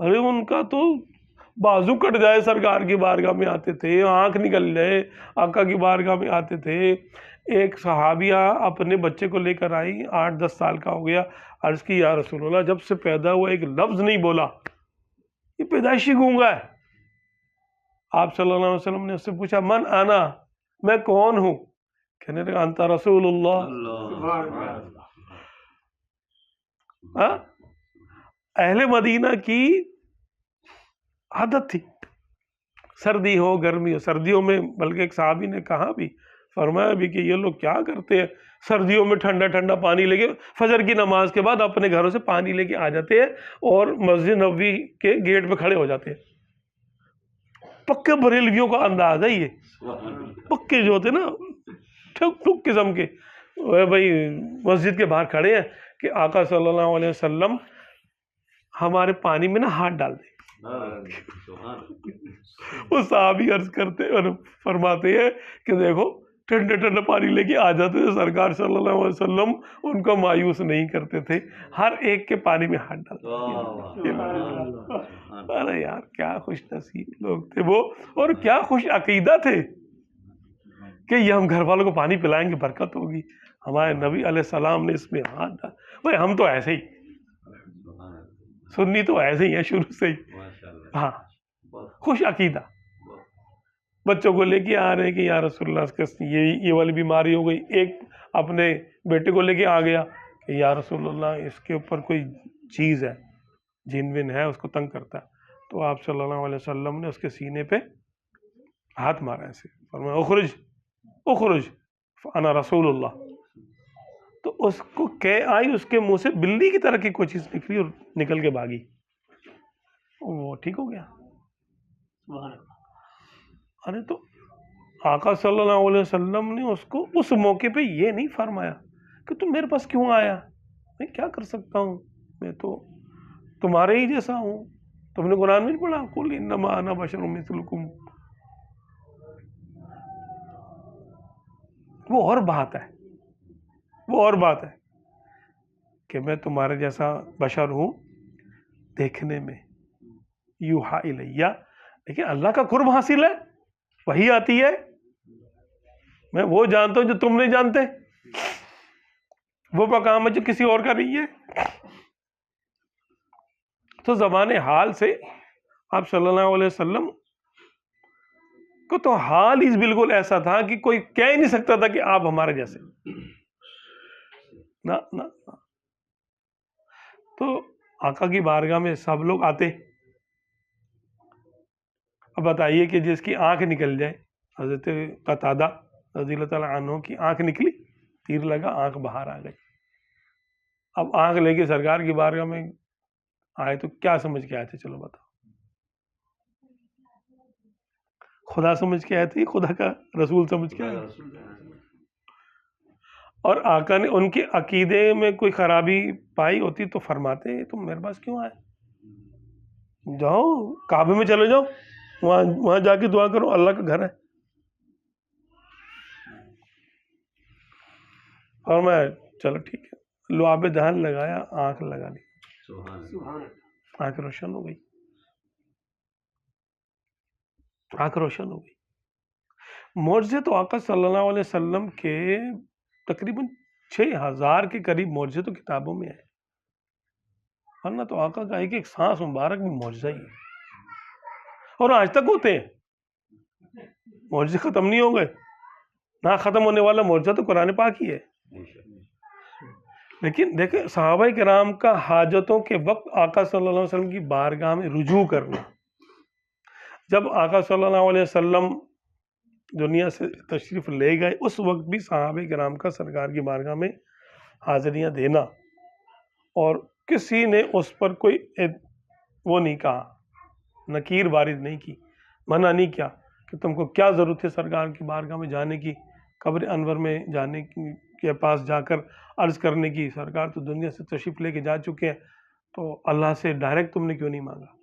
ارے ان کا تو بازو کٹ جائے سرکار کی بارگاہ میں آتے تھے، آنکھ نکل جائے آقا کی بارگاہ میں آتے تھے۔ ایک صحابیہ اپنے بچے کو لے کر آئی، 8-10 سال کا ہو گیا، عرض کی یا رسول اللہ جب سے پیدا ہوا ایک لفظ نہیں بولا، یہ پیدائشی گونگا ہے۔ آپ صلی اللہ علیہ وسلم نے اس سے پوچھا من انا، میں کون ہوں؟ کہنے لگا انت رسول اللہ۔ اہل مدینہ کی عادت تھی، سردی ہو گرمی ہو، سردیوں میں بلکہ ایک صحابی نے کہا بھی، فرمایا بھی کہ یہ لوگ کیا کرتے ہیں، سردیوں میں ٹھنڈا ٹھنڈا پانی لے کے فجر کی نماز کے بعد اپنے گھروں سے پانی لے کے آ جاتے ہیں اور مسجد نبوی کے گیٹ پہ کھڑے ہو جاتے ہیں۔ پکے بریلویوں کا انداز ہے یہ، پکے جو ہوتے نا ٹھک ٹھک قسم کے، بھائی مسجد کے باہر کھڑے ہیں کہ آقا صلی اللہ علیہ وسلم ہمارے پانی میں نا ہاتھ ڈال دیں۔ وہ صحابی عرض کرتے اور فرماتے ہیں کہ دیکھو ٹھنڈے ٹھنڈے پانی لے کے آ جاتے تھے، سرکار صلی اللہ علیہ وسلم ان کو مایوس نہیں کرتے تھے، ہر ایک کے پانی میں ہاتھ ڈالتے تھے۔ ارے یار کیا خوش نصیب لوگ تھے وہ، اور کیا خوش عقیدہ تھے کہ یہ ہم گھر والوں کو پانی پلائیں گے برکت ہوگی، ہمارے نبی علیہ السلام نے اس میں ہاتھ ڈالا۔ بھائی ہم تو ایسے ہی سنی تو ایسے ہی ہیں شروع سے ہی، ہاں خوش عقیدہ، بچوں کو لے کے آ رہے ہیں کہ یا رسول اللہ اس کے یہ والی بیماری ہو گئی، ایک اپنے بیٹے کو لے کے آ گیا کہ یا رسول اللہ اس کے اوپر کوئی چیز ہے، جن ون ہے، اس کو تنگ کرتا ہے، تو آپ صلی اللہ علیہ وسلم نے اس کے سینے پہ ہاتھ مارا ایسے، فرمایا اخرج اخرج انا رسول اللہ، تو اس کو کہہ آئی، اس کے منہ سے بلی کی طرح کی کوئی چیز نکلی اور نکل کے بھاگی، وہ ٹھیک ہو گیا۔ ارے تو آقا صلی اللہ علیہ وسلم نے اس کو اس موقع پہ یہ نہیں فرمایا کہ تم میرے پاس کیوں آیا، میں کیا کر سکتا ہوں، میں تو تمہارے ہی جیسا ہوں، تم نے قرآن میں نہیں پڑھا قل انما انا بشر مثلکم، وہ اور بات ہے، وہ اور بات ہے کہ میں تمہارے جیسا بشر ہوں دیکھنے میں، یوحا الیہ، لیکن اللہ کا قرب حاصل ہے، وہی آتی ہے، میں وہ جانتا ہوں جو تم نہیں جانتے، وہ مقام ہے جو کسی اور کا نہیں ہے۔ تو زبان حال سے آپ صلی اللہ علیہ وسلم کو تو حال ہی بالکل ایسا تھا کہ کوئی کہہ ہی نہیں سکتا تھا کہ آپ ہمارے جیسے، نہ نہ۔ تو آقا کی بارگاہ میں سب لوگ آتے، اب بتائیے کہ جس کی آنکھ نکل جائے، حضرت قتادہ رضی اللہ تعالیٰ عنہ کی آنکھ نکلی، تیر لگا، آنکھ باہر آ گئی، اب آنکھ لے کے سرکار کی بارگاہ میں آئے تو کیا سمجھ کے آئے تھے، چلو بتاؤ، خدا سمجھ کے آئے تھے، خدا کا رسول سمجھ کے آئے تھے؟ اور آقا نے ان کے عقیدے میں کوئی خرابی پائی ہوتی تو فرماتے تم میرے پاس کیوں آئے، جاؤ کعبے میں چلے جاؤ، وہاں جا کے دعا کرو، اللہ کا گھر ہے۔ اور میں چلو ٹھیک ہے، لعاب دہن لگایا، آنکھ لگا لی، آنکھ روشن ہو گئی، آنکھ روشن ہو گئی۔ معجزے تو آقا صلی اللہ علیہ وسلم کے تقریباً 6000 کے قریب معجزے تو کتابوں میں ہیں، ورنہ تو آقا کا ایک ایک سانس مبارک بھی معجزہ ہی ہے، اور آج تک ہوتے ہیں، معجزے ختم نہیں ہو گئے، نہ ختم ہونے والا معجزہ تو قرآن پاک ہی ہے۔ لیکن دیکھیں صحابہ کرام کا حاجتوں کے وقت آقا صلی اللہ علیہ وسلم کی بارگاہ میں رجوع کرنا، جب آقا صلی اللہ علیہ وسلم دنیا سے تشریف لے گئے اس وقت بھی صحابہ کرام کا سرکار کی بارگاہ میں حاضریاں دینا، اور کسی نے اس پر کوئی وہ نہیں کہا، نکیر وارد نہیں کی، منع نہیں کیا کہ تم کو کیا ضرورت ہے سرکار کی بارگاہ میں جانے کی، قبر انور میں جانے کے پاس جا کر عرض کرنے کی، سرکار تو دنیا سے تشریف لے کے جا چکے ہیں، تو اللہ سے ڈائریکٹ تم نے کیوں نہیں مانگا۔